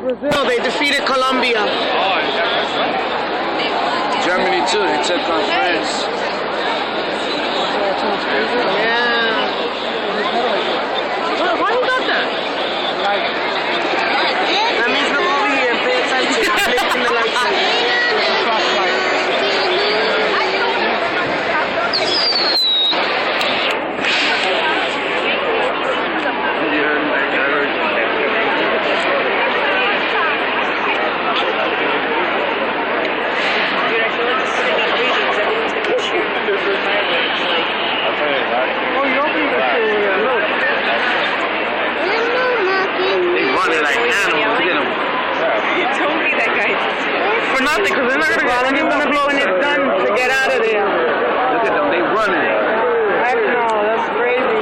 Brazil, they defeated Colombia. Germany too, they took on France. Yeah. Why you got that? That means look over here and pay attention. I'm blinking the lights. For nothing, because they're not going to go. They're going to blow when it's done to get out of there. Look at them, they running. I don't know, that's crazy.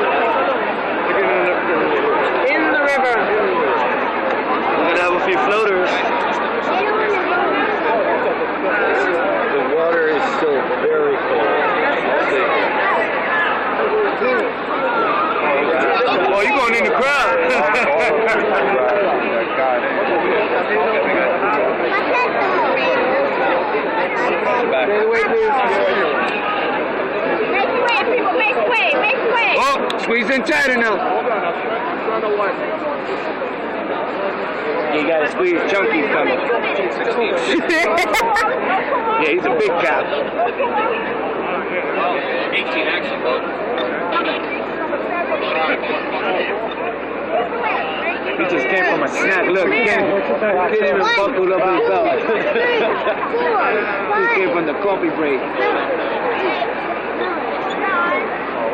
In the river. We're going to have a few floaters. The water is still very cold. Oh, you going in the crowd. Oh, squeeze in tighter now. You gotta squeeze. Chunky's coming. Yeah, he's a big cat. 18 action. He just came from a snack. Look, he can't even buckle up his belt. He came from the coffee break.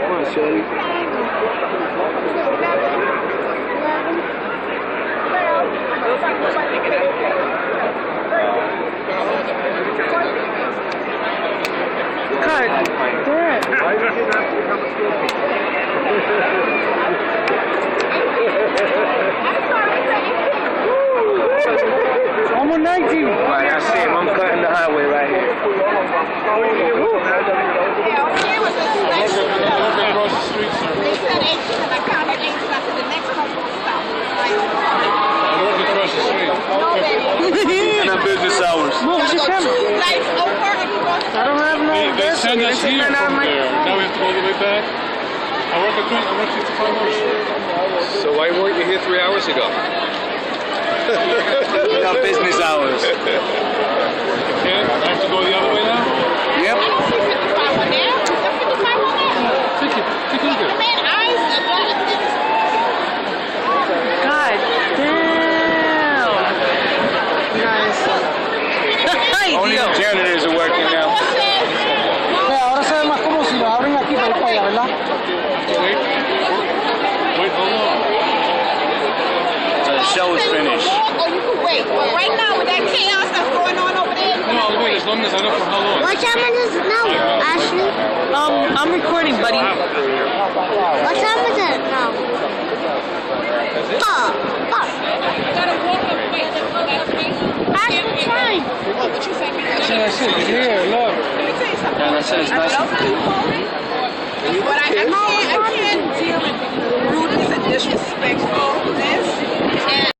Come on, Shorty. Cut. Dad. Almost 19. Alright, I see him. I'm cutting the highway right here. Across the street, sir. They said 8 because I counted 8 after the next couple of stops. I work across the street. In our business hours. Move, just come. Lights over across I don't have no They send us here from there. Now we have to go all the way back. I work 55 hours. So why weren't you here 3 hours ago? In our business hours. Okay, I have to go the other way now? Yep. I don't see 55 on there. Is there 55 on there? Take it The man eyes are God. God damn. Guys. Only the janitors are working now. Ahora se ve más como si lo abren aquí para ir para allá, ¿verdad? Wait, hold on. So the show is finished. Or you could wait. But right now with that chaos that's going on over there. No, I'll wait as long as I know for how long. What time is it now, Ashley? I'm recording, buddy. What time is it now? Ashley, time. That's it. Here, look. Yeah, that's it. It's nice. But I can't deal with rudeness and disrespectful.